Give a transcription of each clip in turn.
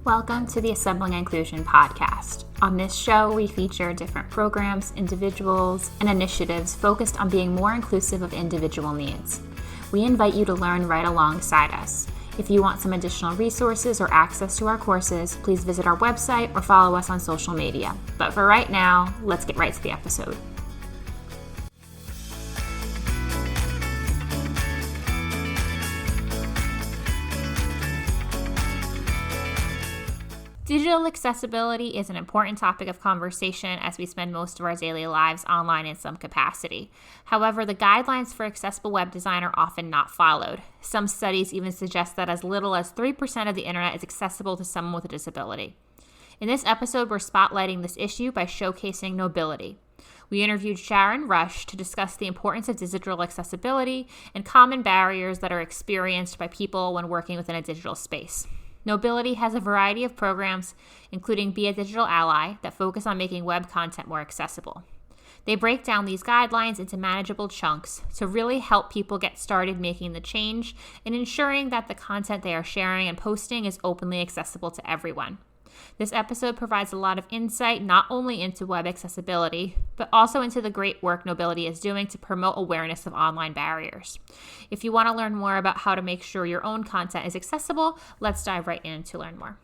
Welcome to the Assembling Inclusion podcast. On this show, we feature different programs, individuals, and initiatives focused on being more inclusive of individual needs. We invite you to learn right alongside us. If you want some additional resources or access to our courses, please visit our website or follow us on social media. But for right now, let's get right to the episode. Digital accessibility is an important topic of conversation as we spend most of our daily lives online in some capacity. However, the guidelines for accessible web design are often not followed. Some studies even suggest that as little as 3% of the internet is accessible to someone with a disability. In this episode, we're spotlighting this issue by showcasing Knowbility. We interviewed Sharron to discuss the importance of digital accessibility and common barriers that are experienced by people when working within a digital space. Knowbility has a variety of programs, including Be a Digital Ally, that focus on making web content more accessible. They break down these guidelines into manageable chunks to really help people get started making the change and ensuring that the content they are sharing and posting is openly accessible to everyone. This episode provides a lot of insight not only into web accessibility, but also into the great work Knowbility is doing to promote awareness of online barriers. If you want to learn more about how to make sure your own content is accessible, let's dive right in to learn more.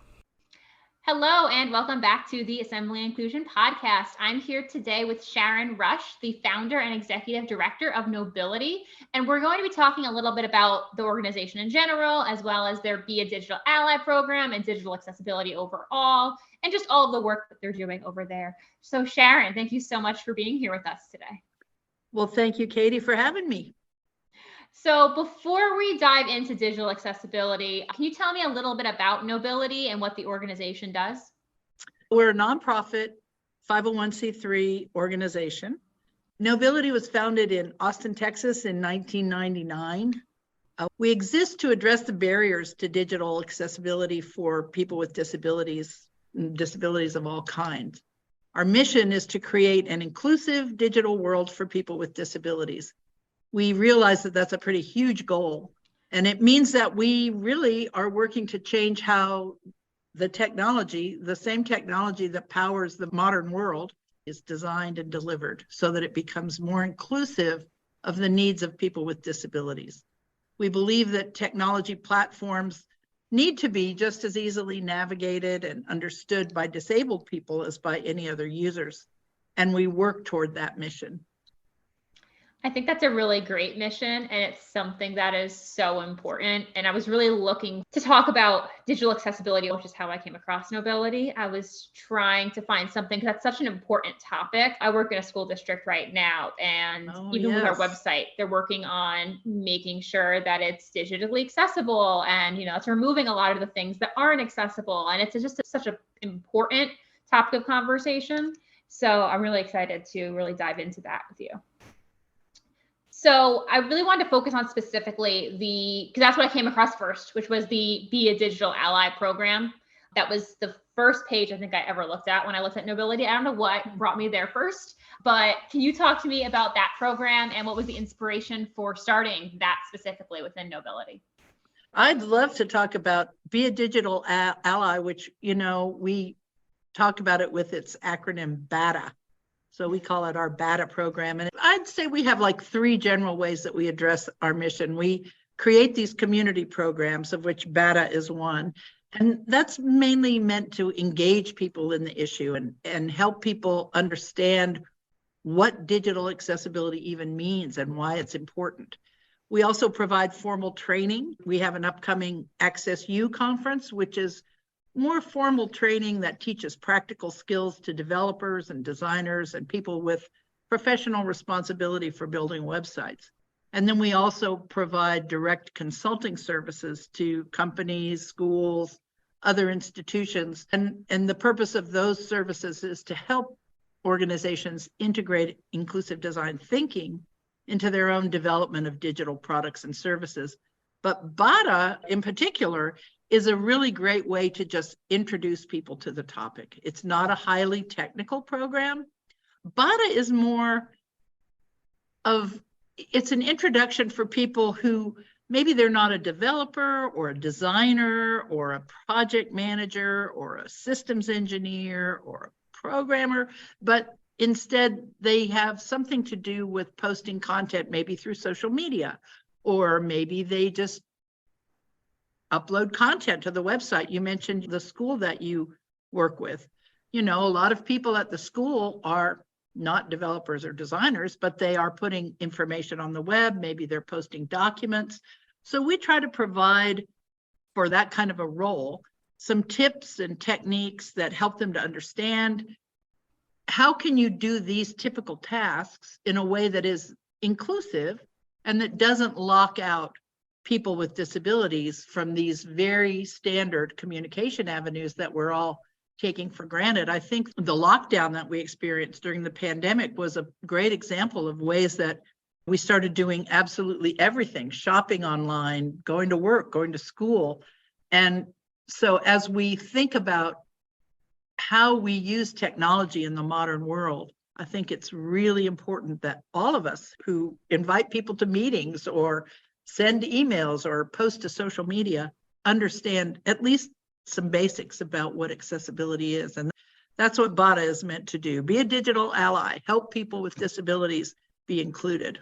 Hello, and welcome back to the Assembly Inclusion podcast. I'm here today with Sharron, the founder and executive director of Knowbility, and we're going to be talking a little bit about the organization in general, as well as their Be a Digital Ally program and digital accessibility overall, and just all of the work that they're doing over there. So Sharron, thank you so much for being here with us today. Well, thank you, Katie, for having me. So before we dive into digital accessibility, can you tell me a little bit about Knowbility and what the organization does? We're a nonprofit 501c3 organization. Knowbility was founded in Austin, Texas in 1999. We exist to address the barriers to digital accessibility for people with disabilities of all kinds. Our mission is to create an inclusive digital world for people with disabilities. We realize that that's a pretty huge goal. And it means that we really are working to change how the technology, the same technology that powers the modern world, is designed and delivered so that it becomes more inclusive of the needs of people with disabilities. We believe that technology platforms need to be just as easily navigated and understood by disabled people as by any other users. And we work toward that mission. I think that's a really great mission, and it's something that is so important. And I was really looking to talk about digital accessibility, which is how I came across Knowbility. I was trying to find something because that's such an important topic. I work in a school district right now, and even with our website, they're working on making sure that it's digitally accessible, and it's removing a lot of the things that aren't accessible. And it's just such an important topic of conversation. So I'm really excited to really dive into that with you. So I really wanted to focus on specifically because that's what I came across first, which was the Be a Digital Ally program. That was the first page I think I ever looked at when I looked at Knowbility. I don't know what brought me there first, but can you talk to me about that program and what was the inspiration for starting that specifically within Knowbility? I'd love to talk about Be a Digital Ally, which, we talk about it with its acronym BADA. So we call it our BADA program. And I'd say we have like three general ways that we address our mission. We create these community programs, of which BADA is one. And that's mainly meant to engage people in the issue and help people understand what digital accessibility even means and why it's important. We also provide formal training. We have an upcoming Access U conference, which is more formal training that teaches practical skills to developers and designers and people with professional responsibility for building websites. And then we also provide direct consulting services to companies, schools, other institutions. And the purpose of those services is to help organizations integrate inclusive design thinking into their own development of digital products and services. But BADA in particular is a really great way to just introduce people to the topic. It's not a highly technical program. BADA is more of, it's an introduction for people who maybe they're not a developer or a designer or a project manager or a systems engineer or a programmer, but instead they have something to do with posting content, maybe through social media, or maybe they just upload content to the website. You mentioned the school that you work with. A lot of people at the school are not developers or designers, but they are putting information on the web. Maybe they're posting documents. So we try to provide for that kind of a role some tips and techniques that help them to understand how can you do these typical tasks in a way that is inclusive and that doesn't lock out people with disabilities from these very standard communication avenues that we're all taking for granted. I think the lockdown that we experienced during the pandemic was a great example of ways that we started doing absolutely everything, shopping online, going to work, going to school. And so as we think about how we use technology in the modern world, I think it's really important that all of us who invite people to meetings or send emails or post to social media understand at least some basics about what accessibility is. And that's what BADA is meant to do. Be a digital ally, help people with disabilities be included.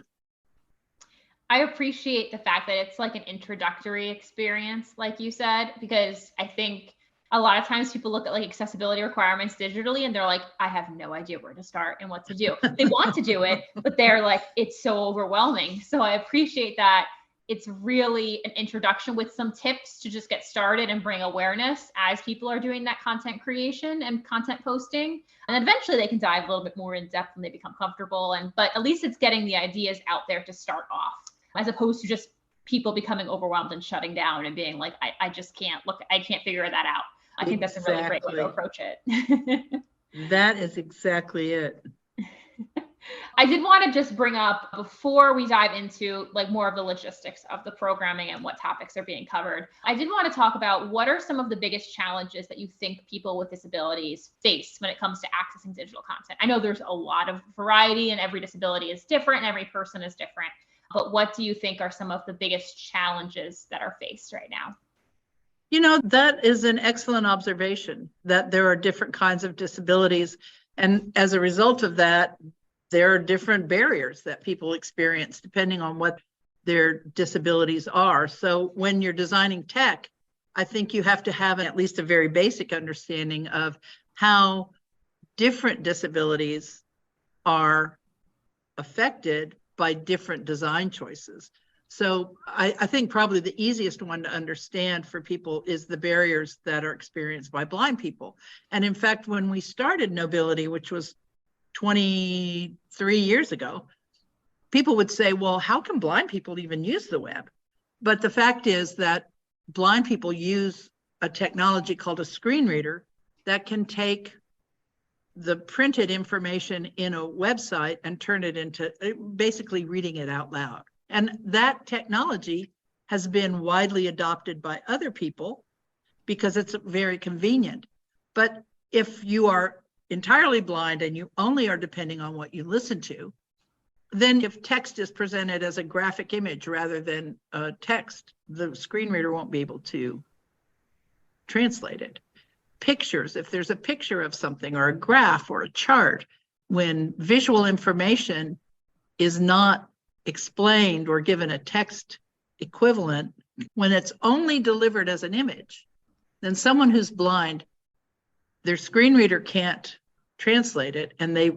I appreciate the fact that it's like an introductory experience, like you said, because I think a lot of times people look at like accessibility requirements digitally and they're like, I have no idea where to start and what to do. They want to do it, but they're like, it's so overwhelming. So I appreciate that it's really an introduction with some tips to just get started and bring awareness as people are doing that content creation and content posting. And then eventually they can dive a little bit more in depth when they become comfortable. But at least it's getting the ideas out there to start off, as opposed to just people becoming overwhelmed and shutting down and being like, I just can't look, I can't figure that out. I think that's a really great way to approach it. That is exactly it. I did want to just bring up, before we dive into like more of the logistics of the programming and what topics are being covered, I did want to talk about what are some of the biggest challenges that you think people with disabilities face when it comes to accessing digital content. I know there's a lot of variety and every disability is different and every person is different, but what do you think are some of the biggest challenges that are faced right now? That is an excellent observation, that there are different kinds of disabilities. And as a result of that, there are different barriers that people experience depending on what their disabilities are. So when you're designing tech, I think you have to have at least a very basic understanding of how different disabilities are affected by different design choices. So I think probably the easiest one to understand for people is the barriers that are experienced by blind people. And in fact, when we started Knowbility, which was 23 years ago, people would say, well, how can blind people even use the web? But the fact is that blind people use a technology called a screen reader that can take the printed information in a website and turn it into basically reading it out loud. And that technology has been widely adopted by other people because it's very convenient. But if you are entirely blind and you only are depending on what you listen to, then if text is presented as a graphic image rather than a text, the screen reader won't be able to translate it. Pictures, if there's a picture of something or a graph or a chart, when visual information is not explained or given a text equivalent, when it's only delivered as an image, then someone who's blind, their screen reader can't translate it, and they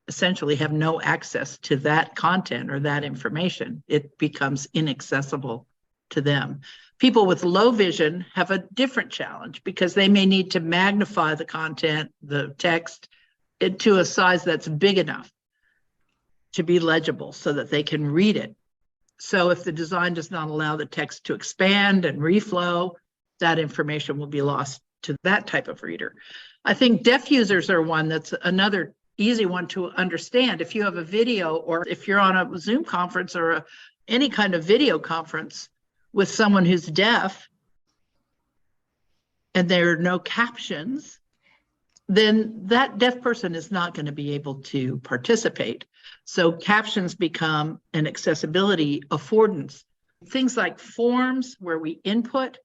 essentially have no access to that content or that information. It becomes inaccessible to them. People with low vision have a different challenge because they may need to magnify the content, the text, to a size that's big enough to be legible so that they can read it. So if the design does not allow the text to expand and reflow, that information will be lost to that type of reader. I think deaf users are one that's another easy one to understand. If you have a video, or if you're on a Zoom conference or any kind of video conference with someone who's deaf and there are no captions, then that deaf person is not going to be able to participate. So captions become an accessibility affordance Things like forms where we input,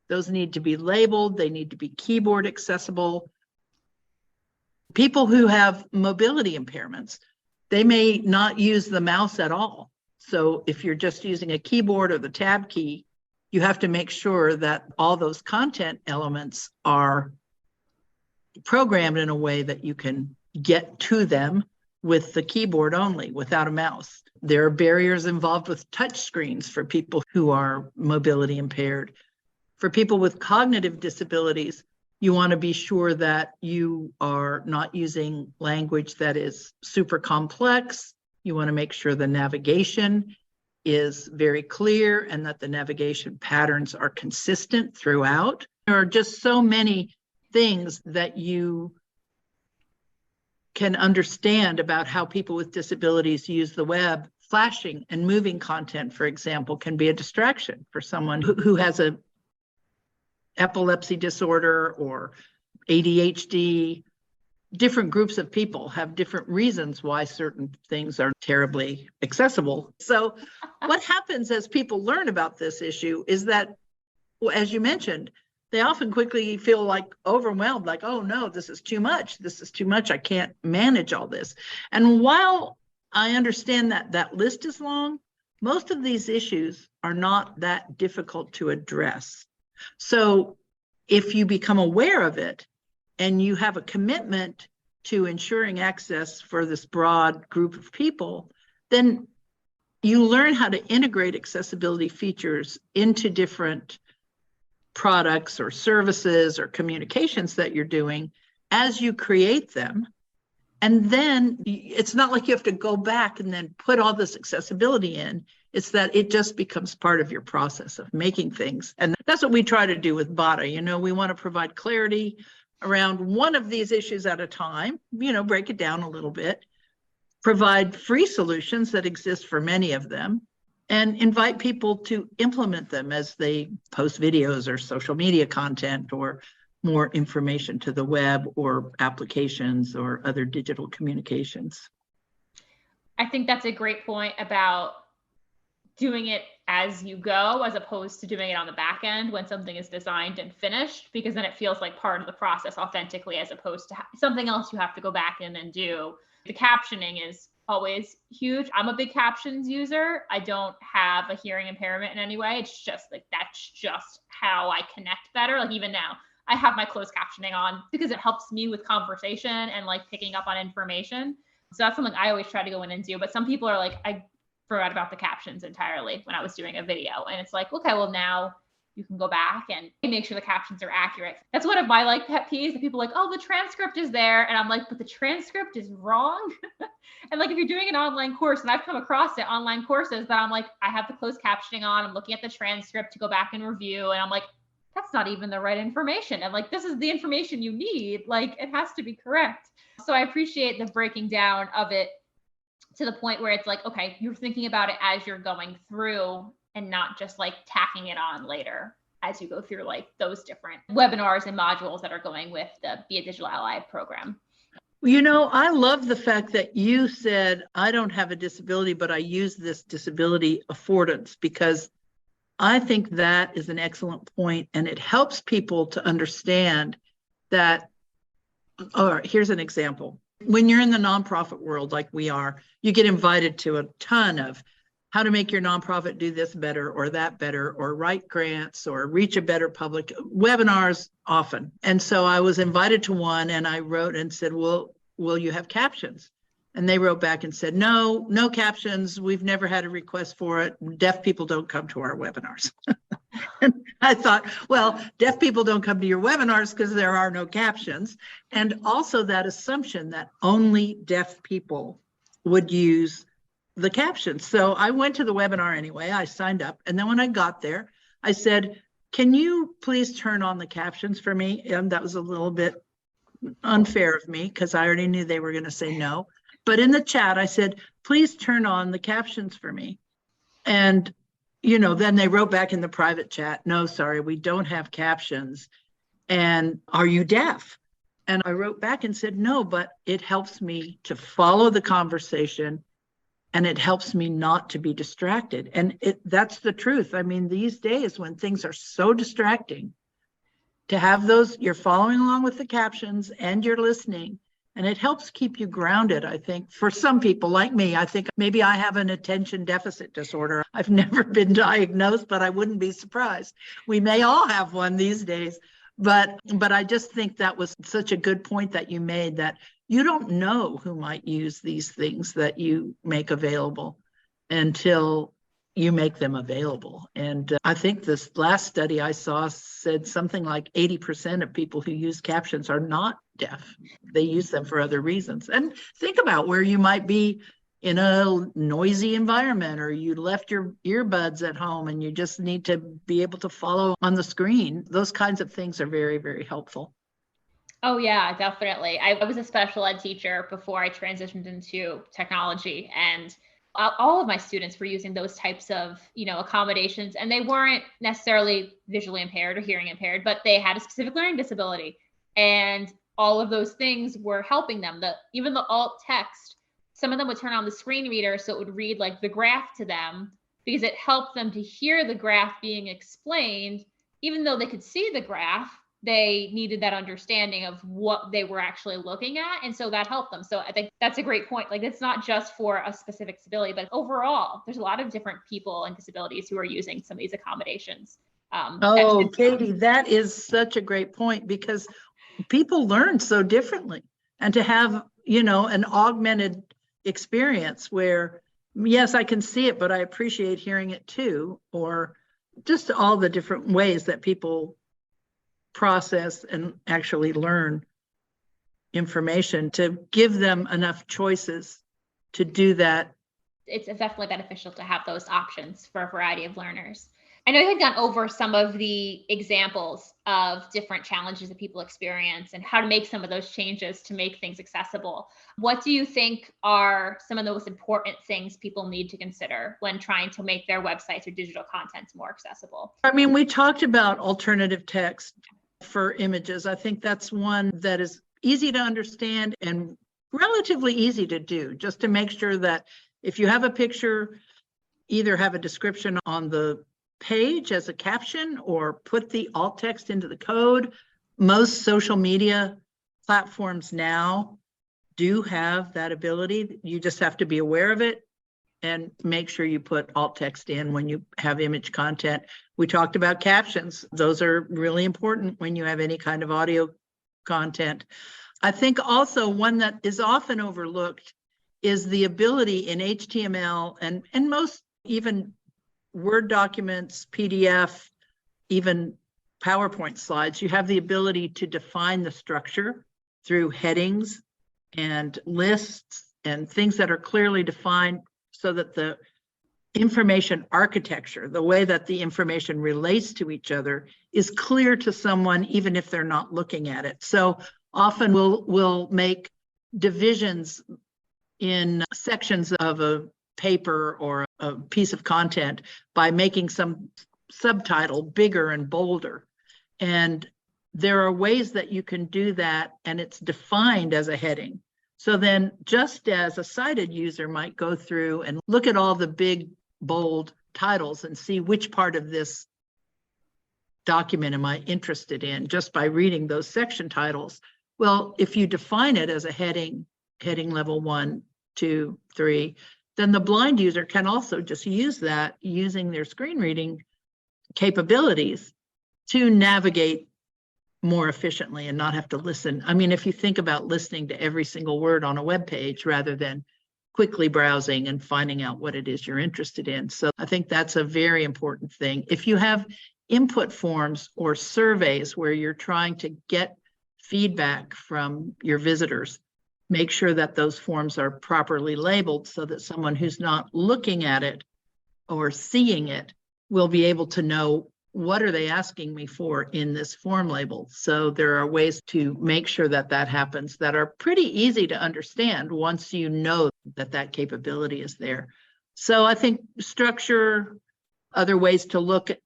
those need to be labeled. They need to be keyboard accessible. People who have mobility impairments, they may not use the mouse at all. So if you're just using a keyboard or the tab key, you have to make sure that all those content elements are programmed in a way that you can get to them with the keyboard only, without a mouse. There are barriers involved with touch screens for people who are mobility impaired. For people with cognitive disabilities, you want to be sure that you are not using language that is super complex. You want to make sure the navigation is very clear and that the navigation patterns are consistent throughout. There are just so many things that you can understand about how people with disabilities use the web. Flashing and moving content, for example, can be a distraction for someone who has a epilepsy disorder or ADHD. Different groups of people have different reasons why certain things are terribly accessible. So what happens as people learn about this issue is that, as you mentioned, they often quickly feel like overwhelmed, like, oh no, this is too much. This is too much. I can't manage all this. And while I understand that that list is long, most of these issues are not that difficult to address. So if you become aware of it and you have a commitment to ensuring access for this broad group of people, then you learn how to integrate accessibility features into different products or services or communications that you're doing as you create them. And then it's not like you have to go back and then put all this accessibility in. It's that it just becomes part of your process of making things. And that's what we try to do with BADA. You know, we want to provide clarity around one of these issues at a time, you know, break it down a little bit, provide free solutions that exist for many of them, and invite people to implement them as they post videos or social media content or more information to the web or applications or other digital communications. I think that's a great point about doing it as you go, as opposed to doing it on the back end when something is designed and finished, because then it feels like part of the process authentically, as opposed to something else you have to go back in and do. The captioning is always huge. I'm a big captions user. I don't have a hearing impairment in any way. It's just like, that's just how I connect better. Like even now, I have my closed captioning on because it helps me with conversation and like picking up on information. So that's something I always try to go in and do. But some people are like, I forgot about the captions entirely when I was doing a video. And it's like, okay, well now you can go back and make sure the captions are accurate. That's one of my like pet peeves, that people are like, oh, the transcript is there. And I'm like, but the transcript is wrong. And like, if you're doing an online course, and I've come across it, online courses, that I'm like, I have the closed captioning on, I'm looking at the transcript to go back and review. And I'm like, that's not even the right information. And like, this is the information you need. Like, it has to be correct. So I appreciate the breaking down of it to the point where it's like, okay, you're thinking about it as you're going through and not just like tacking it on later as you go through like those different webinars and modules that are going with the Be a Digital Ally program. You know, I love the fact that you said, I don't have a disability, but I use this disability affordance, because I think that is an excellent point, and it helps people to understand that. Or here's an example. When you're in the nonprofit world like we are, you get invited to a ton of how to make your nonprofit do this better or that better, or write grants or reach a better public, webinars often. And so I was invited to one, and I wrote and said, well, will you have captions? And they wrote back and said, no, no captions. We've never had a request for it. Deaf people don't come to our webinars. And I thought, well, deaf people don't come to your webinars because there are no captions. And also that assumption that only deaf people would use the captions. So I went to the webinar anyway. I signed up. And then when I got there, I said, can you please turn on the captions for me? And that was a little bit unfair of me because I already knew they were going to say no. But in the chat, I said, please turn on the captions for me. And, you know, then they wrote back in the private chat, no, sorry, we don't have captions. And are you deaf? And I wrote back and said, no, but it helps me to follow the conversation and it helps me not to be distracted. And that's the truth. I mean, these days when things are so distracting, to have those, you're following along with the captions and you're listening, and it helps keep you grounded. I think for some people like me, I think maybe I have an attention deficit disorder. I've never been diagnosed, but I wouldn't be surprised. We may all have one these days. But I just think that was such a good point that you made, that you don't know who might use these things that you make available until you make them available. And I think this last study I saw said something like 80% of people who use captions are not deaf. They use them for other reasons. And think about where you might be in a noisy environment, or you left your earbuds at home and you just need to be able to follow on the screen. Those kinds of things are very, very helpful. Oh yeah, definitely. I was a special ed teacher before I transitioned into technology, and all of my students were using those types of, accommodations, and they weren't necessarily visually impaired or hearing impaired, but they had a specific learning disability, and all of those things were helping them. Even the alt text, some of them would turn on the screen reader so it would read like the graph to them, because it helped them to hear the graph being explained. Even though they could see the graph, they needed that understanding of what they were actually looking at. And so that helped them. So I think that's a great point. Like, it's not just for a specific disability, but overall, there's a lot of different people and disabilities who are using some of these accommodations. Katie, that is such a great point, because people learn so differently. And to have, an augmented experience where, yes, I can see it, but I appreciate hearing it too, or just all the different ways that people process and actually learn information, to give them enough choices to do that. It's definitely beneficial to have those options for a variety of learners. I know you had gone over some of the examples of different challenges that people experience and how to make some of those changes to make things accessible. What do you think are some of the most important things people need to consider when trying to make their websites or digital content more accessible? I mean, we talked about alternative text for images. I think that's one that is easy to understand and relatively easy to do, just to make sure that if you have a picture, either have a description on the page as a caption or put the alt text into the code. Most social media platforms now do have that ability. You just have to be aware of it and make sure you put alt text in when you have image content. We talked about captions. Those are really important when you have any kind of audio content. I think also one that is often overlooked is the ability in HTML and most even Word documents, PDF, even PowerPoint slides, you have the ability to define the structure through headings and lists and things that are clearly defined, so that the information architecture, the way that the information relates to each other, is clear to someone even if they're not looking at it. So often we'll make divisions in sections of a paper or a piece of content by making some subtitle bigger and bolder. And there are ways that you can do that, and it's defined as a heading. So then, just as a sighted user might go through and look at all the big, bold titles and see which part of this document am I interested in just by reading those section titles. Well, if you define it as a heading level 1, 2, 3, then the blind user can also just use that using their screen reading capabilities to navigate more efficiently and not have to listen. I mean, if you think about listening to every single word on a web page rather than quickly browsing and finding out what it is you're interested in. So I think that's a very important thing. If you have input forms or surveys where you're trying to get feedback from your visitors, make sure that those forms are properly labeled so that someone who's not looking at it or seeing it will be able to know, what are they asking me for in this form label? So there are ways to make sure that that happens that are pretty easy to understand once you know that that capability is there. So I think structure, other ways to look at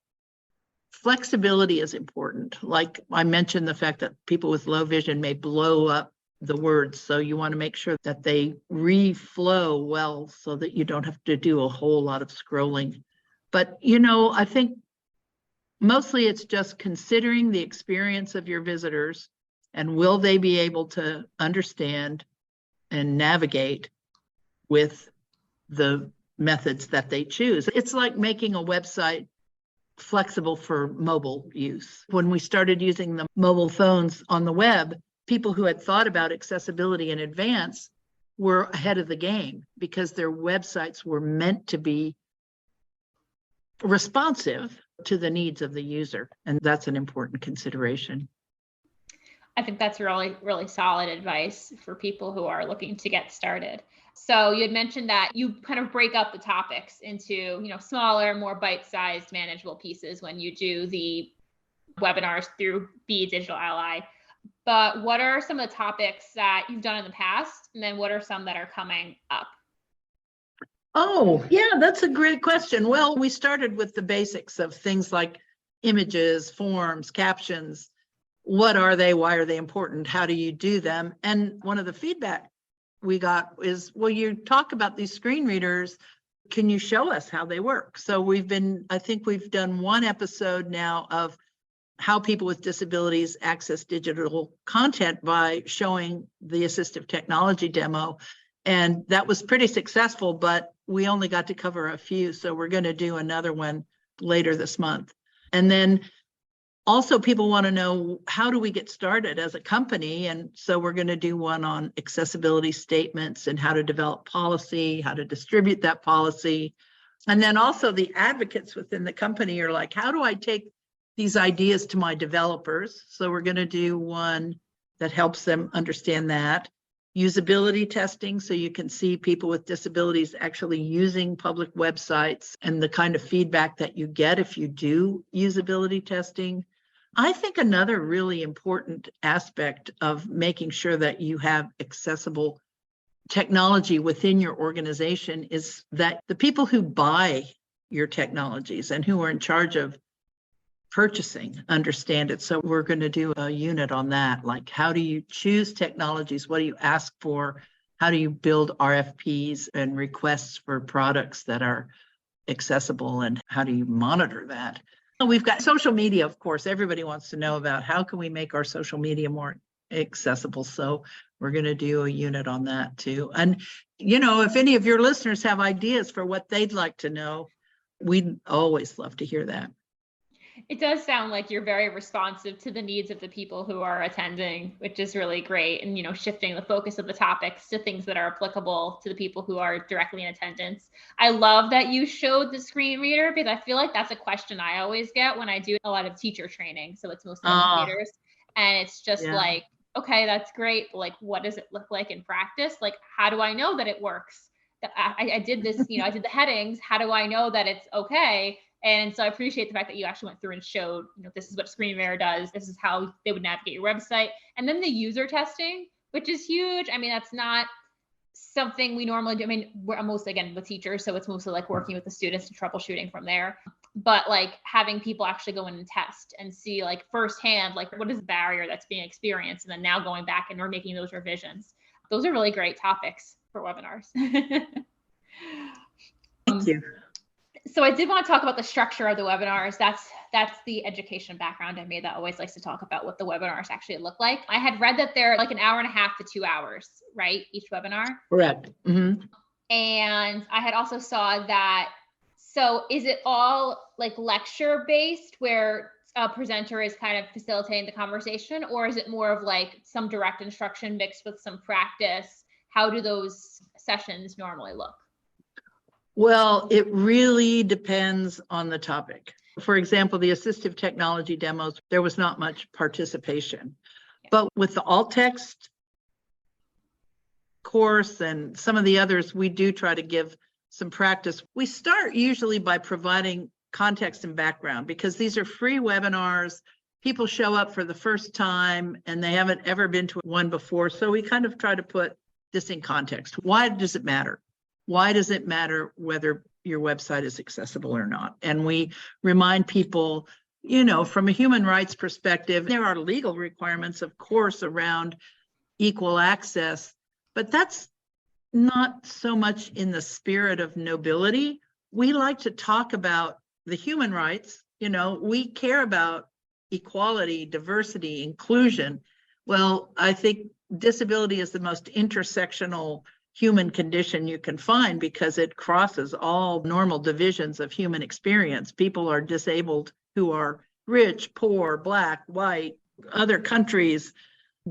flexibility is important. Like I mentioned, the fact that people with low vision may blow up the words. So you want to make sure that they reflow well so that you don't have to do a whole lot of scrolling. But, I think mostly it's just considering the experience of your visitors and will they be able to understand and navigate with the methods that they choose. It's like making a website flexible for mobile use. When we started using the mobile phones on the web, people who had thought about accessibility in advance were ahead of the game because their websites were meant to be responsive to the needs of the user. And that's an important consideration. I think that's really, really solid advice for people who are looking to get started. So you had mentioned that you kind of break up the topics into, smaller, more bite-sized, manageable pieces when you do the webinars through Be a Digital Ally. But what are some of the topics that you've done in the past? And then what are some that are coming up? Oh, yeah, that's a great question. Well, we started with the basics of things like images, forms, captions. What are they? Why are they important? How do you do them? And one of the feedback we got is, well, you talk about these screen readers. Can you show us how they work? So I think we've done one episode now of how people with disabilities access digital content by showing the assistive technology demo. And that was pretty successful, but we only got to cover a few. So we're going to do another one later this month. And then also people want to know, how do we get started as a company? And so we're going to do one on accessibility statements and how to develop policy, how to distribute that policy. And then also the advocates within the company are like, how do I take these ideas to my developers? So we're going to do one that helps them understand that. Usability testing, so you can see people with disabilities actually using public websites and the kind of feedback that you get if you do usability testing. I think another really important aspect of making sure that you have accessible technology within your organization is that the people who buy your technologies and who are in charge of purchasing understand it. So we're going to do a unit on that. Like, how do you choose technologies? What do you ask for? How do you build RFPs and requests for products that are accessible? And how do you monitor that? We've got social media, of course. Everybody wants to know about how can we make our social media more accessible. So we're going to do a unit on that too. And, if any of your listeners have ideas for what they'd like to know, we'd always love to hear that. It does sound like you're very responsive to the needs of the people who are attending, which is really great. And, shifting the focus of the topics to things that are applicable to the people who are directly in attendance. I love that you showed the screen reader because I feel like that's a question I always get when I do a lot of teacher training. So it's mostly educators. And it's just like, okay, that's great. But like, what does it look like in practice? Like, how do I know that it works? I did this, I did the headings. How do I know that it's okay? And so I appreciate the fact that you actually went through and showed, this is what Screen Reader does. This is how they would navigate your website. And then the user testing, which is huge. I mean, that's not something we normally do. I mean, we're mostly, again, with teachers. So it's mostly like working with the students and troubleshooting from there. But like having people actually go in and test and see like firsthand, like what is the barrier that's being experienced? And then now going back and we're making those revisions. Those are really great topics for webinars. Thank you. So I did want to talk about the structure of the webinars. That's the education background I made that always likes to talk about what the webinars actually look like. I had read that they're like an hour and a half to 2 hours, right? Each webinar. Correct. Mm-hmm. And I had also saw that, so is it all like lecture based where a presenter is kind of facilitating the conversation, or is it more of like some direct instruction mixed with some practice? How do those sessions normally look? Well, it really depends on the topic. For example, the assistive technology demos, there was not much participation. Yeah. But with the alt text course and some of the others, we do try to give some practice. We start usually by providing context and background because these are free webinars. People show up for the first time and they haven't ever been to one before. So we kind of try to put this in context. Why does it matter? Why does it matter whether your website is accessible or not? And we remind people, from a human rights perspective, there are legal requirements, of course, around, equal access, but that's not so much in the spirit of Knowbility. We like to talk about the human rights. We care about equality, diversity, inclusion. Well, I think disability is the most intersectional human condition you can find because it crosses all normal divisions of human experience. People are disabled who are rich, poor, Black, white, other countries,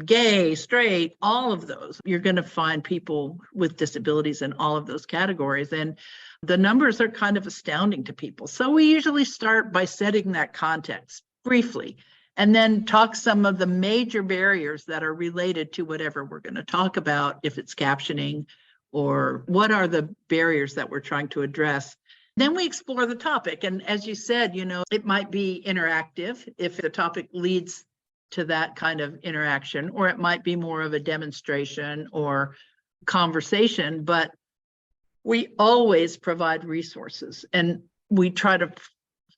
gay, straight, all of those. You're going to find people with disabilities in all of those categories. And the numbers are kind of astounding to people. So we usually start by setting that context briefly, and then talk some of the major barriers that are related to whatever we're going to talk about, if it's captioning, or what are the barriers that we're trying to address. Then we explore the topic. And as you said, it might be interactive if the topic leads to that kind of interaction, or it might be more of a demonstration or conversation, but we always provide resources, and we try to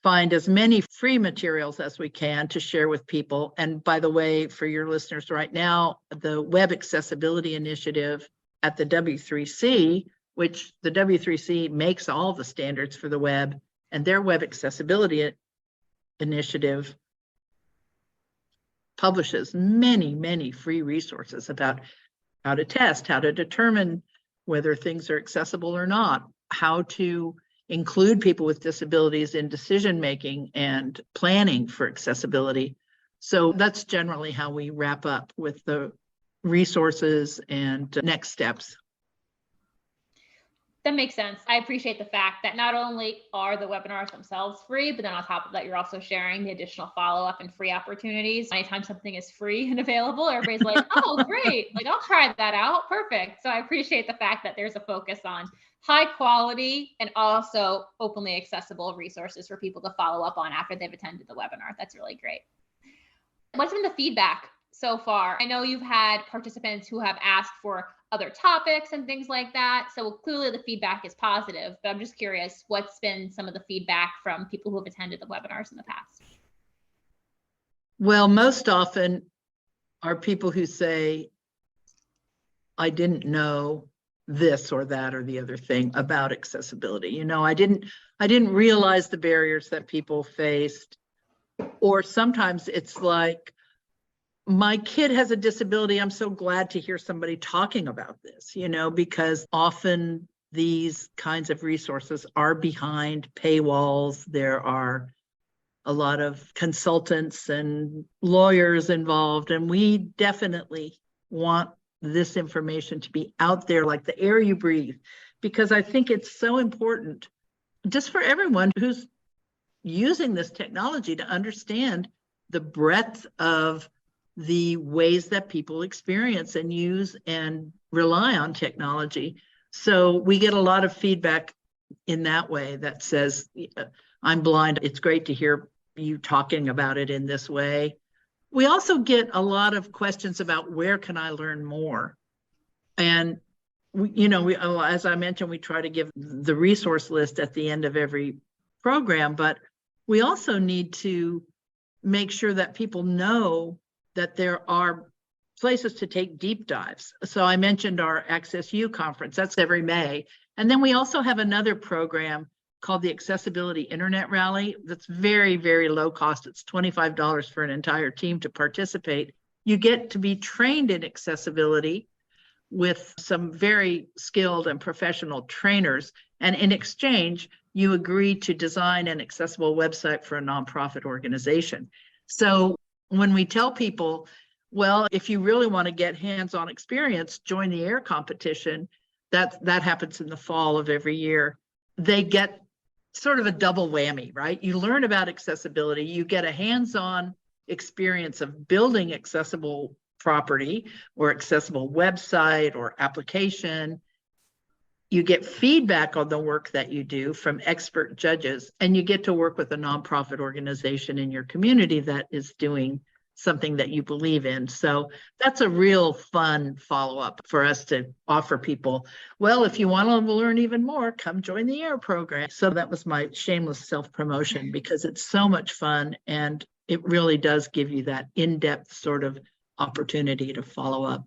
find as many free materials as we can to share with people. And by the way, for your listeners right now, the Web Accessibility Initiative at the W3C, which the W3C makes all the standards for the web, and their Web Accessibility Initiative publishes many, many free resources about how to test, how to determine whether things are accessible or not, how to include people with disabilities in decision-making and planning for accessibility. So that's generally how we wrap up with the resources and next steps. That makes sense. I appreciate the fact that not only are the webinars themselves free, but then on top of that, you're also sharing the additional follow-up and free opportunities. Anytime something is free and available, everybody's like, oh, great. Like, I'll try that out. Perfect. So I appreciate the fact that there's a focus on high quality and also openly accessible resources for people to follow up on after they've attended the webinar. That's really great. What's been the feedback so far? I know you've had participants who have asked for other topics and things like that. So clearly the feedback is positive, but I'm just curious, what's been some of the feedback from people who have attended the webinars in the past? Well, most often are people who say, I didn't know this or that or the other thing about accessibility. I didn't realize the barriers that people faced. Or sometimes it's like, my kid has a disability. I'm so glad to hear somebody talking about this, because often these kinds of resources are behind paywalls. There are a lot of consultants and lawyers involved, and we definitely want this information to be out there like the air you breathe, because I think it's so important just for everyone who's using this technology to understand the breadth of the ways that people experience and use and rely on technology. So we get a lot of feedback in that way that says, I'm blind. It's great to hear you talking about it in this way. We also get a lot of questions about where can I learn more? And as I mentioned, we try to give the resource list at the end of every program, but we also need to make sure that people know that there are places to take deep dives. So I mentioned our Access U conference, that's every May. And then we also have another program called the Accessibility Internet Rally that's very, very low cost. It's $25 for an entire team to participate. You get to be trained in accessibility with some very skilled and professional trainers. And in exchange, you agree to design an accessible website for a nonprofit organization. So when we tell people, well, if you really want to get hands-on experience, join the AIR competition, that happens in the fall of every year, they get sort of a double whammy, right? You learn about accessibility, you get a hands-on experience of building accessible property or accessible website or application. You get feedback on the work that you do from expert judges, and you get to work with a nonprofit organization in your community that is doing something that you believe in. So that's a real fun follow-up for us to offer people. Well, if you want to learn even more, come join the AIR program. So that was my shameless self-promotion, because it's so much fun and it really does give you that in-depth sort of opportunity to follow up.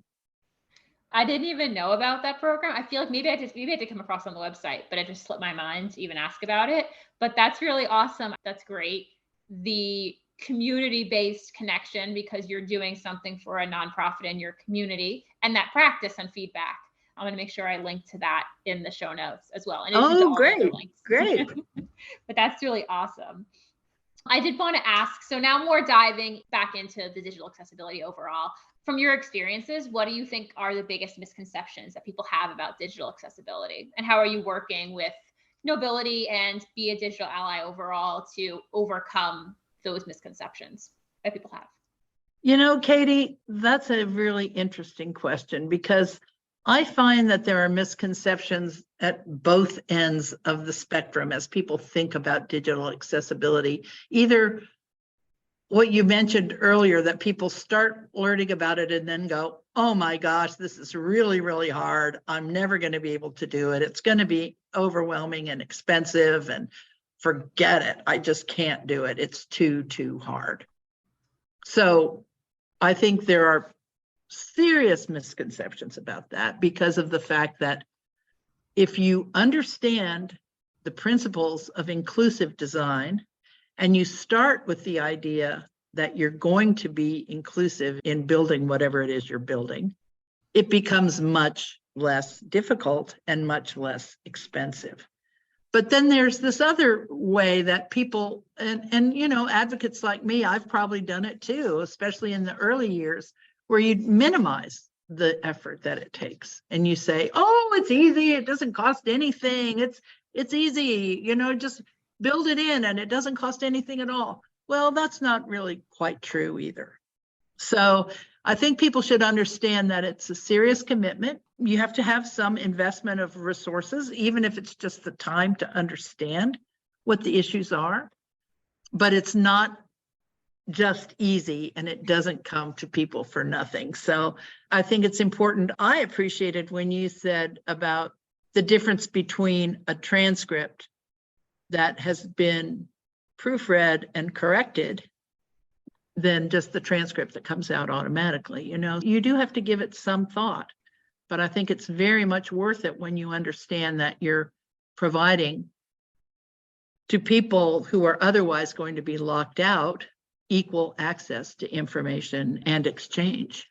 I didn't even know about that program. I feel like maybe I did come across on the website, but it just slipped my mind to even ask about it. But that's really awesome. That's great. The community-based connection because you're doing something for a nonprofit in your community and that practice and feedback. I'm going to make sure I link to that in the show notes as well, in addition to Oh, all the other great. links. Great. But that's really awesome. I did want to ask, so now more diving back into the digital accessibility overall. From your experiences, what do you think are the biggest misconceptions that people have about digital accessibility? And how are you working with Knowbility and Be a Digital Ally overall to overcome those misconceptions that people have? You know, Katie, that's a really interesting question because I find that there are misconceptions at both ends of the spectrum as people think about digital accessibility. Either what you mentioned earlier, that people start learning about it and then go, oh my gosh, this is really, really hard. I'm never going to be able to do it. It's going to be overwhelming and expensive and forget it. I just can't do it. It's too hard. So I think there are serious misconceptions about that because of the fact that if you understand the principles of inclusive design and you start with the idea that you're going to be inclusive in building whatever it is you're building, it becomes much less difficult and much less expensive. But then there's this other way that people, and you know, advocates like me, I've probably done it too, especially in the early years, where you minimize the effort that it takes. And you say, oh, it's easy, it doesn't cost anything, it's easy, you know, just build it in and it doesn't cost anything at all. Well, that's not really quite true either. So I think people should understand that it's a serious commitment. You have to have some investment of resources, even if it's just the time to understand what the issues are. But it's not just easy and it doesn't come to people for nothing. So I think it's important. I appreciated when you said about the difference between a transcript that has been proofread and corrected than just the transcript that comes out automatically. You know, you do have to give it some thought, but I think it's very much worth it when you understand that you're providing to people who are otherwise going to be locked out equal access to information and exchange.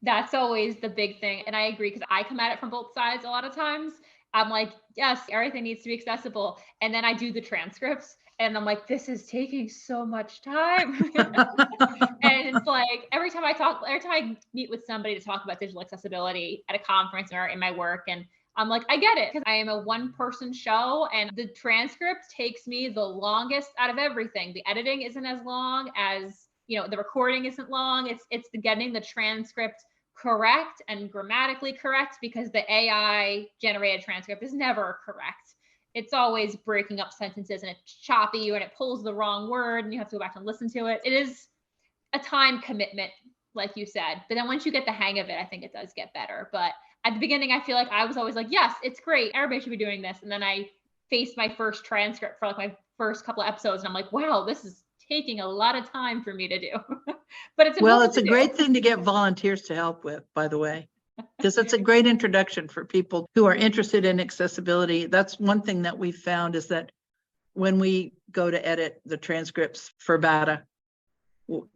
That's always the big thing. And I agree because I come at it from both sides a lot of times. I'm like, yes, everything needs to be accessible. And then I do the transcripts and I'm like, this is taking so much time. And it's like every time I meet with somebody to talk about digital accessibility at a conference or in my work, and I'm like, I get it because I am a one-person show and the transcript takes me the longest out of everything. The editing isn't as long as, you know, the recording isn't long. It's the getting the transcript correct and grammatically correct because the AI generated transcript is never correct. It's always breaking up sentences and it's choppy and it pulls the wrong word and you have to go back and listen to it. It is a time commitment, like you said. But then once you get the hang of it, I think it does get better. But at the beginning, I feel like I was always like, yes, it's great. Everybody should be doing this. And then I faced my first transcript for like my first couple of episodes. And I'm like, wow, this is taking a lot of time for me to do. But it's well, it's a great thing to get volunteers to help with, by the way, because it's a great introduction for people who are interested in accessibility. That's one thing that we found is that when we go to edit the transcripts for BATA,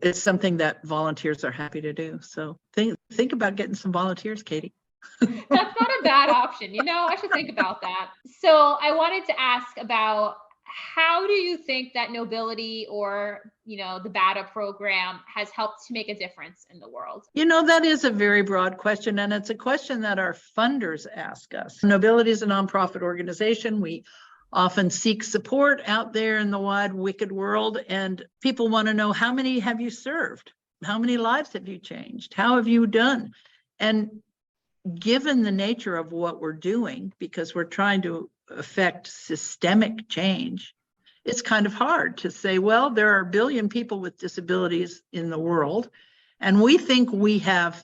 it's something that volunteers are happy to do. So think about getting some volunteers, Katie. That's not a bad option. You know, I should think about that. So I wanted to ask about how do you think that Knowbility or, you know, the BATA program has helped to make a difference in the world? You know, that is a very broad question, and it's a question that our funders ask us. Knowbility is a nonprofit organization. We often seek support out there in the wide, wicked world, and people want to know, how many have you served? How many lives have you changed? How have you done? And given the nature of what we're doing, because we're trying to affect systemic change, it's kind of hard to say, well, there are a billion people with disabilities in the world, and we think we have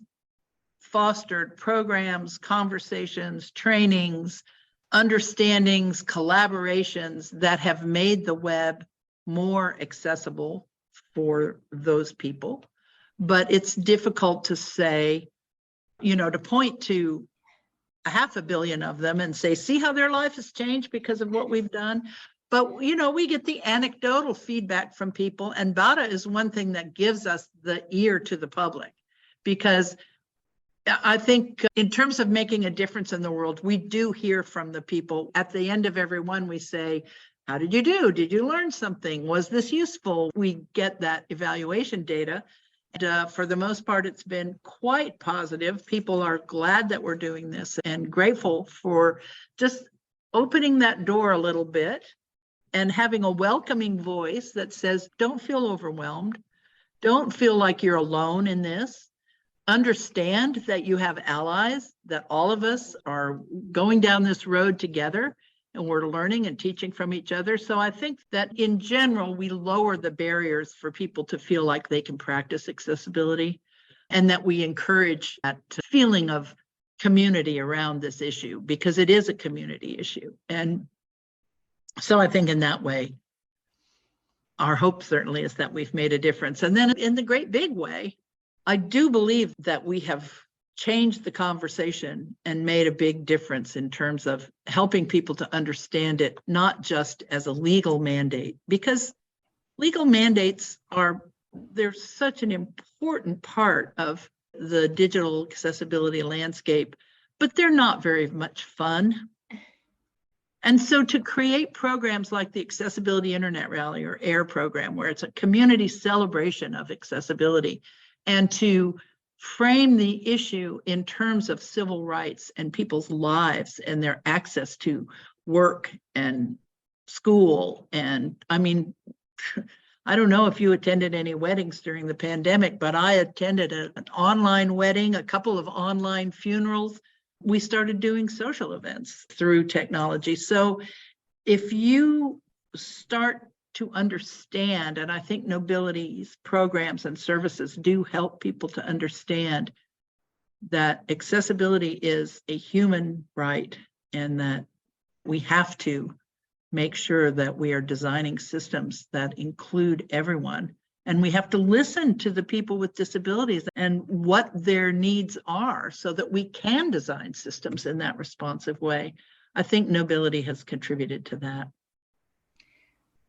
fostered programs, conversations, trainings, understandings, collaborations that have made the web more accessible for those people. But it's difficult to say to point to 500 million of them and say, see how their life has changed because of what we've done. But, we get the anecdotal feedback from people, and BADA is one thing that gives us the ear to the public, because I think in terms of making a difference in the world, we do hear from the people. At the end of every one, we say, how did you do? Did you learn something? Was this useful? We get that evaluation data. And for the most part, it's been quite positive. People are glad that we're doing this and grateful for just opening that door a little bit and having a welcoming voice that says, don't feel overwhelmed. Don't feel like you're alone in this. Understand that you have allies, that all of us are going down this road together, and we're learning and teaching from each other. So I think that in general, we lower the barriers for people to feel like they can practice accessibility, and that we encourage that feeling of community around this issue, because it is a community issue. And so I think in that way, our hope certainly is that we've made a difference. And then in the great big way, I do believe that we have changed the conversation and made a big difference in terms of helping people to understand it, not just as a legal mandate, because legal mandates they're such an important part of the digital accessibility landscape, but they're not very much fun. And so to create programs like the Accessibility Internet Rally, or AIR program, where it's a community celebration of accessibility, and to frame the issue in terms of civil rights and people's lives and their access to work and school. And I mean, I don't know if you attended any weddings during the pandemic, but I attended an online wedding, a couple of online funerals. We started doing social events through technology. So if you start to understand, and I think Knowbility's programs and services do help people to understand that accessibility is a human right, and that we have to make sure that we are designing systems that include everyone. And we have to listen to the people with disabilities and what their needs are so that we can design systems in that responsive way. I think Knowbility has contributed to that.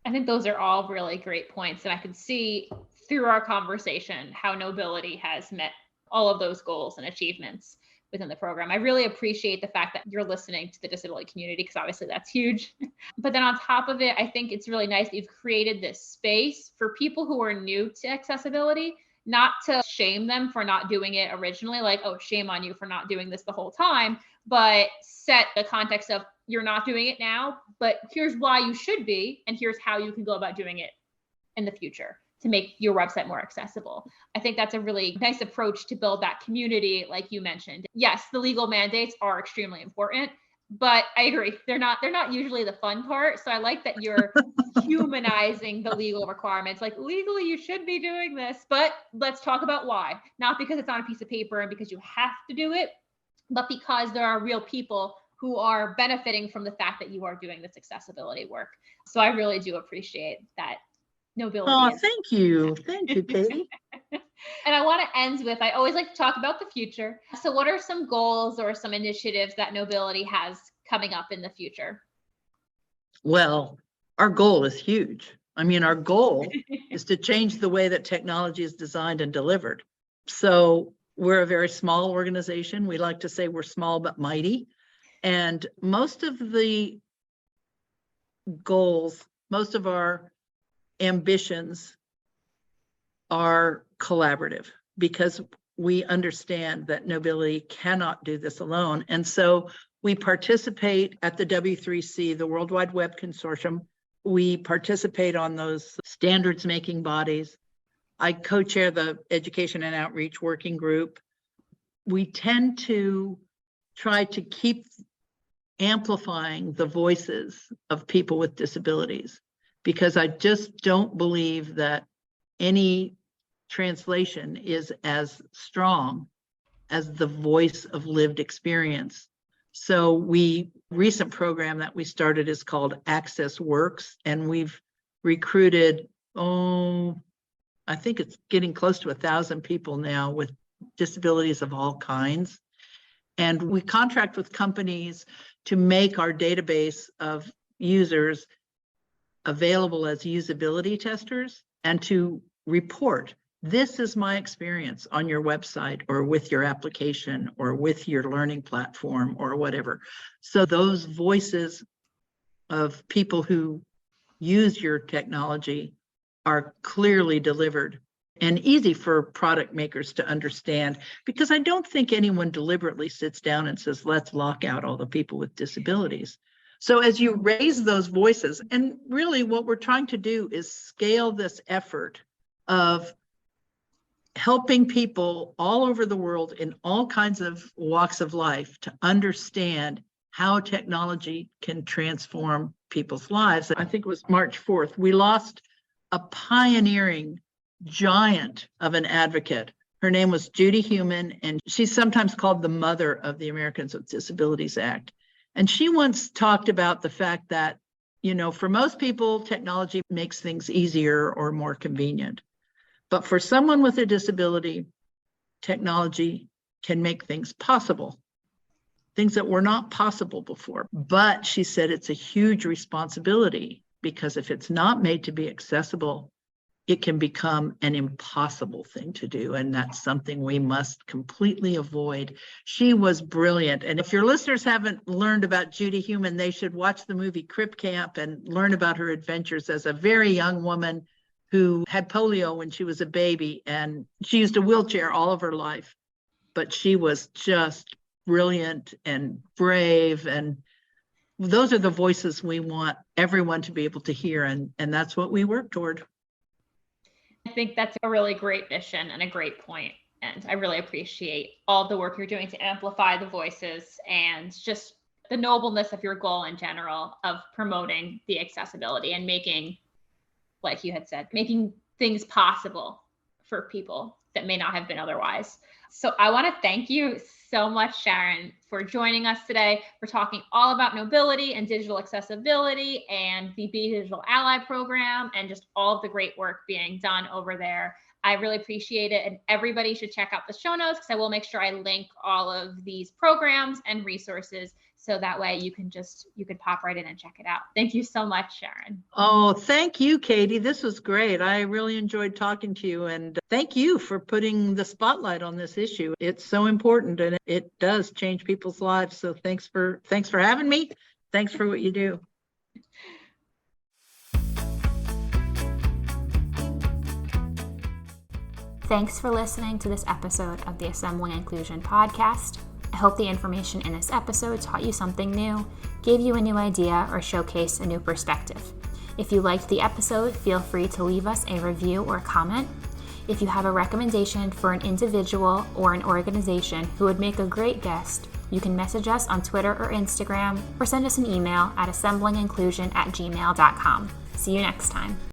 I think those are all really great points. And I can see through our conversation how Knowbility has met all of those goals and achievements within the program. I really appreciate the fact that you're listening to the disability community, because obviously that's huge. But then on top of it, I think it's really nice that you've created this space for people who are new to accessibility, not to shame them for not doing it originally, like, oh, shame on you for not doing this the whole time, but set the context of, you're not doing it now, but here's why you should be, and here's how you can go about doing it in the future to make your website more accessible. I think that's a really nice approach to build that community, like you mentioned. Yes, the legal mandates are extremely important, but I agree, they're not usually the fun part. So I like that you're humanizing the legal requirements. Like, legally, you should be doing this, but let's talk about why. Not because it's on a piece of paper and because you have to do it, but because there are real people who are benefiting from the fact that you are doing this accessibility work. So I really do appreciate that. Knowbility. Oh, thank you. Thank you, Katie. And I want to end with, I always like to talk about the future. So what are some goals or some initiatives that Knowbility has coming up in the future? Well, our goal is huge. I mean, our goal is to change the way that technology is designed and delivered. So we're a very small organization. We like to say we're small but mighty. And most of the goals, most of our ambitions are collaborative, because we understand that Knowbility cannot do this alone. And so we participate at the W3C, the World Wide Web Consortium. We participate on those standards making bodies. I co-chair the Education and Outreach Working Group. We tend to try to keep amplifying the voices of people with disabilities, because I just don't believe that any translation is as strong as the voice of lived experience. So recent program that we started is called Access Works, and we've recruited, I think it's getting close to 1,000 people now with disabilities of all kinds. And we contract with companies to make our database of users available as usability testers and to report, this is my experience on your website or with your application or with your learning platform or whatever. So those voices of people who use your technology are clearly delivered and easy for product makers to understand, because I don't think anyone deliberately sits down and says, let's lock out all the people with disabilities. So as you raise those voices, and really what we're trying to do is scale this effort of helping people all over the world in all kinds of walks of life to understand how technology can transform people's lives. I think it was March 4th, we lost a pioneering giant of an advocate. Her name was Judy Heumann, and she's sometimes called the mother of the Americans with Disabilities Act. And she once talked about the fact that, for most people, technology makes things easier or more convenient. But for someone with a disability, technology can make things possible, things that were not possible before. But she said it's a huge responsibility, because if it's not made to be accessible, it can become an impossible thing to do. And that's something we must completely avoid. She was brilliant. And if your listeners haven't learned about Judy Heumann, they should watch the movie Crip Camp and learn about her adventures as a very young woman who had polio when she was a baby. And she used a wheelchair all of her life. But she was just brilliant and brave. And those are the voices we want everyone to be able to hear. And that's what we work toward. I think that's a really great mission and a great point. And I really appreciate all the work you're doing to amplify the voices and just the nobleness of your goal in general of promoting the accessibility and making, like you had said, making things possible for people that may not have been otherwise. So I want to thank you so much, Sharron, for joining us today. We're talking all about Knowbility and digital accessibility and the Be Digital Ally program and just all of the great work being done over there. I really appreciate it. And everybody should check out the show notes, because I will make sure I link all of these programs and resources. So that way you can pop right in and check it out. Thank you so much, Sharron. Oh, thank you, Katie. This was great. I really enjoyed talking to you. And thank you for putting the spotlight on this issue. It's so important and it does change people's lives. So thanks for having me. Thanks for what you do. Thanks for listening to this episode of the Assembling Inclusion podcast. I hope the information in this episode taught you something new, gave you a new idea, or showcased a new perspective. If you liked the episode, feel free to leave us a review or comment. If you have a recommendation for an individual or an organization who would make a great guest, you can message us on Twitter or Instagram, or send us an email at assemblinginclusion@gmail.com. See you next time.